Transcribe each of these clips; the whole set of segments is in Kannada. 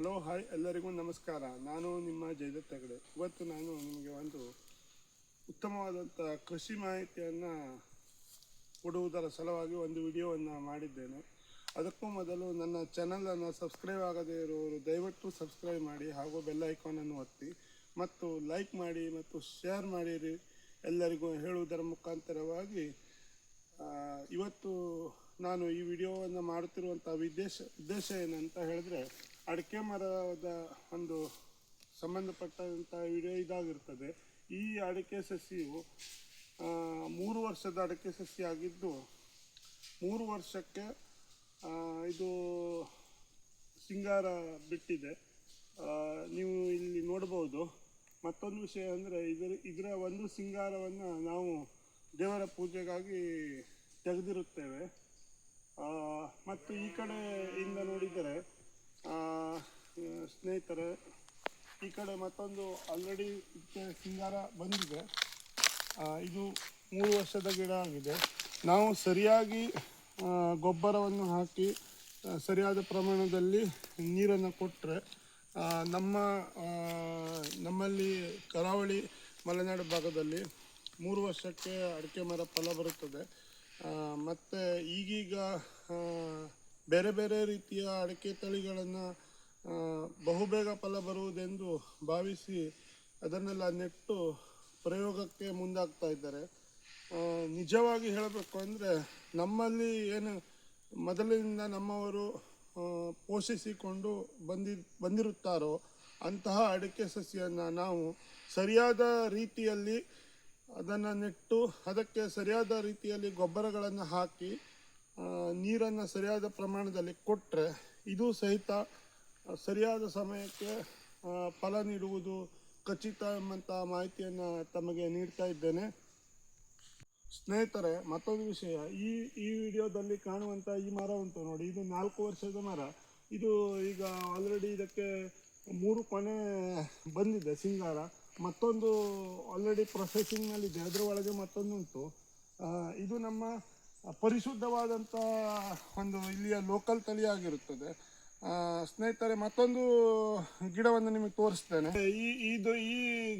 ಹಲೋ ಹಾಯ್ ಎಲ್ಲರಿಗೂ ನಮಸ್ಕಾರ. ನಾನು ನಿಮ್ಮ ಜಯದತ್ ಹೆಗಡೆ. ಇವತ್ತು ನಾನು ನಿಮಗೆ ಒಂದು ಉತ್ತಮವಾದಂಥ ಕೃಷಿ ಮಾಹಿತಿಯನ್ನು ಕೊಡುವುದರ ಸಲುವಾಗಿ ಒಂದು ವಿಡಿಯೋವನ್ನು ಮಾಡಿದ್ದೇನೆ. ಅದಕ್ಕೂ ಮೊದಲು ನನ್ನ ಚಾನಲನ್ನು ಸಬ್ಸ್ಕ್ರೈಬ್ ಆಗದೇ ಇರುವವರು ದಯವಿಟ್ಟು ಸಬ್ಸ್ಕ್ರೈಬ್ ಮಾಡಿ ಹಾಗೂ ಬೆಲ್ ಐಕಾನನ್ನು ಒತ್ತಿ ಮತ್ತು ಲೈಕ್ ಮಾಡಿ ಮತ್ತು ಶೇರ್ ಮಾಡಿರಿ ಎಲ್ಲರಿಗೂ ಹೇಳುವುದರ ಮುಖಾಂತರವಾಗಿ ಇವತ್ತು ನಾನು ಈ ವಿಡಿಯೋವನ್ನು ಮಾಡುತ್ತಿರುವಂಥ ಉದ್ದೇಶ ಏನಂತ ಹೇಳಿದ್ರೆ, ಅಡಿಕೆ ಮರದ ಒಂದು ಸಂಬಂಧಪಟ್ಟಂಥ ವಿಡಿಯೋ ಇದಾಗಿರ್ತದೆ. ಈ ಅಡಿಕೆ ಸಸಿಯು 3 ವರ್ಷದ ಅಡಿಕೆ ಸಸಿ ಆಗಿದ್ದು 3 ವರ್ಷಕ್ಕೆ ಇದು ಸಿಂಗಾರ ಬಿಟ್ಟಿದೆ. ನೀವು ಇಲ್ಲಿ ನೋಡ್ಬೋದು. ಮತ್ತೊಂದು ವಿಷಯ ಅಂದರೆ ಇದರ ಒಂದು ಸಿಂಗಾರವನ್ನು ನಾವು ದೇವರ ಪೂಜೆಗಾಗಿ ತೆಗೆದಿರುತ್ತೇವೆ. ಮತ್ತು ಈ ಕಡೆಯಿಂದ ನೋಡಿದರೆ ಸ್ನೇಹಿತರೆ, ಈ ಕಡೆ ಮತ್ತೊಂದು ಆಲ್ರೆಡಿ ಇದಕ್ಕೆ ಸಿಂಗಾರ ಬಂದಿದೆ. ಇದು 3 ವರ್ಷದ ಗಿಡ ಆಗಿದೆ. ನಾವು ಸರಿಯಾಗಿ ಗೊಬ್ಬರವನ್ನು ಹಾಕಿ ಸರಿಯಾದ ಪ್ರಮಾಣದಲ್ಲಿ ನೀರನ್ನು ಕೊಟ್ಟರೆ ನಮ್ಮಲ್ಲಿ ಕರಾವಳಿ ಮಲೆನಾಡು ಭಾಗದಲ್ಲಿ 3 ವರ್ಷಕ್ಕೆ ಅಡಿಕೆ ಮರ ಫಲ ಬರುತ್ತದೆ. ಮತ್ತು ಈಗೀಗ ಬೇರೆ ಬೇರೆ ರೀತಿಯ ಅಡಿಕೆ ತಳಿಗಳನ್ನು ಬಹುಬೇಗ ಫಲ ಬರುವುದೆಂದು ಭಾವಿಸಿ ಅದನ್ನೆಲ್ಲ ನೆಟ್ಟು ಪ್ರಯೋಗಕ್ಕೆ ಮುಂದಾಗ್ತಾ ಇದ್ದಾರೆ. ನಿಜವಾಗಿ ಹೇಳಬೇಕು ಅಂದರೆ, ನಮ್ಮಲ್ಲಿ ಏನು ಮೊದಲಿನಿಂದ ನಮ್ಮವರು ಪೋಷಿಸಿಕೊಂಡು ಬಂದಿರುತ್ತಾರೋ ಅಂತಹ ಅಡಿಕೆ ಸಸಿಯನ್ನು ನಾವು ಸರಿಯಾದ ರೀತಿಯಲ್ಲಿ ಅದನ್ನು ನೆಟ್ಟು ಅದಕ್ಕೆ ಸರಿಯಾದ ರೀತಿಯಲ್ಲಿ ಗೊಬ್ಬರಗಳನ್ನು ಹಾಕಿ ನೀರನ್ನು ಸರಿಯಾದ ಪ್ರಮಾಣದಲ್ಲಿ ಕೊಟ್ಟರೆ ಇದು ಸಹಿತ ಸರಿಯಾದ ಸಮಯಕ್ಕೆ ಫಲ ನೀಡುವುದು ಖಚಿತ ಎಂಬಂಥ ಮಾಹಿತಿಯನ್ನು ತಮಗೆ ನೀಡ್ತಾ ಇದ್ದೇನೆ. ಸ್ನೇಹಿತರೆ, ಮತ್ತೊಂದು ವಿಷಯ, ಈ ವಿಡಿಯೋದಲ್ಲಿ ಕಾಣುವಂಥ ಈ ಮರ ಉಂಟು ನೋಡಿ, ಇದು 4 ವರ್ಷದ ಮರ. ಇದು ಈಗ ಆಲ್ರೆಡಿ ಇದಕ್ಕೆ 3 ಕೊನೆ ಬಂದಿದೆ ಸಿಂಗಾರ. ಮತ್ತೊಂದು ಆಲ್ರೆಡಿ ಪ್ರೊಸೆಸಿಂಗ್ನಲ್ಲಿದೆ, ಅದರ ಒಳಗೆ ಮತ್ತೊಂದು ಉಂಟು. ಇದು ನಮ್ಮ ಪರಿಶುದ್ಧವಾದಂಥ ಒಂದು ಇಲ್ಲಿಯ ಲೋಕಲ್ ತಳಿಯಾಗಿರುತ್ತದೆ. ಸ್ನೇಹಿತರೆ, ಮತ್ತೊಂದು ಗಿಡವನ್ನು ನಿಮಗೆ ತೋರಿಸ್ತೇನೆ. ಈ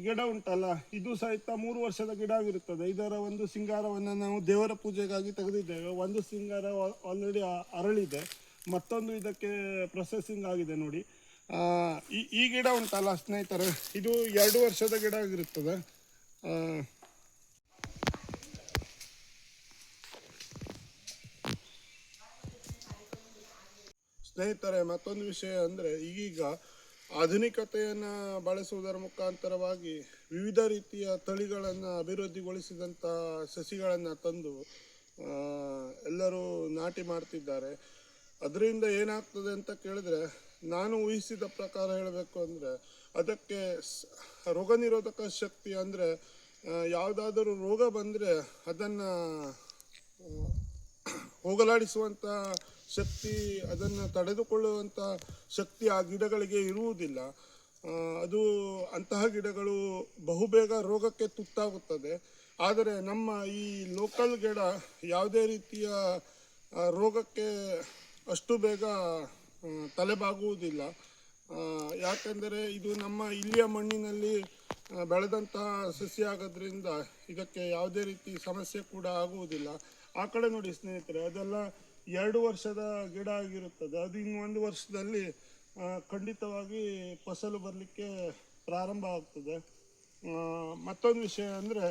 ಗಿಡ ಉಂಟಲ್ಲ, ಇದು ಸಹಿತ 3 ವರ್ಷದ ಗಿಡ ಆಗಿರುತ್ತದೆ. ಇದರ ಒಂದು ಸಿಂಗಾರವನ್ನು ನಾವು ದೇವರ ಪೂಜೆಗಾಗಿ ತೆಗೆದಿದ್ದೇವೆ. ಒಂದು ಸಿಂಗಾರ ಆಲ್ರೆಡಿ ಅರಳಿದೆ, ಮತ್ತೊಂದು ಇದಕ್ಕೆ ಪ್ರೊಸೆಸಿಂಗ್ ಆಗಿದೆ ನೋಡಿ. ಈ ಗಿಡ ಉಂಟಲ್ಲ ಸ್ನೇಹಿತರೆ, ಇದು 2 ವರ್ಷದ ಗಿಡ ಆಗಿರುತ್ತದೆ. ಸ್ನೇಹಿತರೆ, ಮತ್ತೊಂದು ವಿಷಯ ಅಂದರೆ, ಈಗೀಗ ಆಧುನಿಕತೆಯನ್ನು ಬಳಸುವುದರ ಮುಖಾಂತರವಾಗಿ ವಿವಿಧ ರೀತಿಯ ತಳಿಗಳನ್ನು ಅಭಿವೃದ್ಧಿಗೊಳಿಸಿದಂಥ ಸಸಿಗಳನ್ನು ತಂದು ಎಲ್ಲರೂ ನಾಟಿ ಮಾಡ್ತಿದ್ದಾರೆ. ಅದರಿಂದ ಏನಾಗ್ತದೆ ಅಂತ ಕೇಳಿದ್ರೆ, ನಾನು ಊಹಿಸಿದ ಪ್ರಕಾರ ಹೇಳಬೇಕು ಅಂದರೆ, ಅದಕ್ಕೆ ರೋಗ ನಿರೋಧಕ ಶಕ್ತಿ ಅಂದರೆ ಯಾವುದಾದರೂ ರೋಗ ಬಂದರೆ ಅದನ್ನು ಹೋಗಲಾಡಿಸುವಂಥ ಶಕ್ತಿ, ಅದನ್ನು ತಡೆದುಕೊಳ್ಳುವಂಥ ಶಕ್ತಿ ಆ ಗಿಡಗಳಿಗೆ ಇರುವುದಿಲ್ಲ. ಅದು ಅಂತಹ ಗಿಡಗಳು ಬಹುಬೇಗ ರೋಗಕ್ಕೆ ತುತ್ತಾಗುತ್ತದೆ. ಆದರೆ ನಮ್ಮ ಈ ಲೋಕಲ್ ಗಿಡ ಯಾವುದೇ ರೀತಿಯ ರೋಗಕ್ಕೆ ಅಷ್ಟು ಬೇಗ ತಲೆಬಾಗುವುದಿಲ್ಲ. ಯಾಕೆಂದರೆ ಇದು ನಮ್ಮ ಇಲ್ಲಿಯ ಮಣ್ಣಿನಲ್ಲಿ ಬೆಳೆದಂತಹ ಸಸಿ ಆಗೋದ್ರಿಂದ ಇದಕ್ಕೆ ಯಾವುದೇ ರೀತಿ ಸಮಸ್ಯೆ ಕೂಡ ಆಗುವುದಿಲ್ಲ. ಆ ಕಡೆ ನೋಡಿ ಸ್ನೇಹಿತರೆ, ಅದೆಲ್ಲ 2 ವರ್ಷದ ಗಿಡ ಆಗಿರುತ್ತದೆ. ಅದು ಇನ್ನು 1 ವರ್ಷದಲ್ಲಿ ಖಂಡಿತವಾಗಿ ಫಸಲು ಬರಲಿಕ್ಕೆ ಪ್ರಾರಂಭ ಆಗ್ತದೆ. ಮತ್ತೊಂದು ವಿಷಯ ಅಂದರೆ,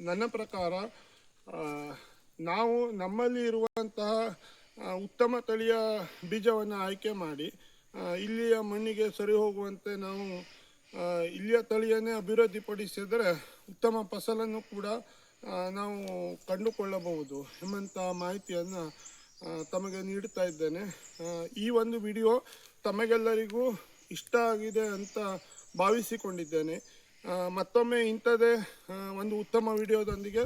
ನನ್ನ ಪ್ರಕಾರ ನಾವು ನಮ್ಮಲ್ಲಿ ಇರುವಂತಹ ಉತ್ತಮ ತಳಿಯ ಬೀಜವನ್ನು ಆಯ್ಕೆ ಮಾಡಿ ಇಲ್ಲಿಯ ಮಣ್ಣಿಗೆ ಸರಿ ಹೋಗುವಂತೆ ನಾವು ಇಲ್ಲಿಯ ತಳಿಯನ್ನೇ ಅಭಿವೃದ್ಧಿಪಡಿಸಿದರೆ ಉತ್ತಮ ಫಸಲನ್ನು ಕೂಡ ನಾವು ಕಂಡುಕೊಳ್ಳಬಹುದು ಎಂಬಂಥ ಮಾಹಿತಿಯನ್ನು ತಮಗೆ ನೀಡ್ತಾ ಇದ್ದೇನೆ. ಈ ಒಂದು ವಿಡಿಯೋ ತಮಗೆಲ್ಲರಿಗೂ ಇಷ್ಟ ಆಗಿದೆ ಅಂತ ಭಾವಿಸಿಕೊಂಡಿದ್ದೇನೆ. ಮತ್ತೊಮ್ಮೆ ಇಂಥದ್ದೇ ಒಂದು ಉತ್ತಮ ವಿಡಿಯೋದೊಂದಿಗೆ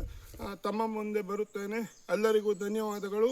ತಮ್ಮ ಮುಂದೆ ಬರುತ್ತೇನೆ. ಎಲ್ಲರಿಗೂ ಧನ್ಯವಾದಗಳು.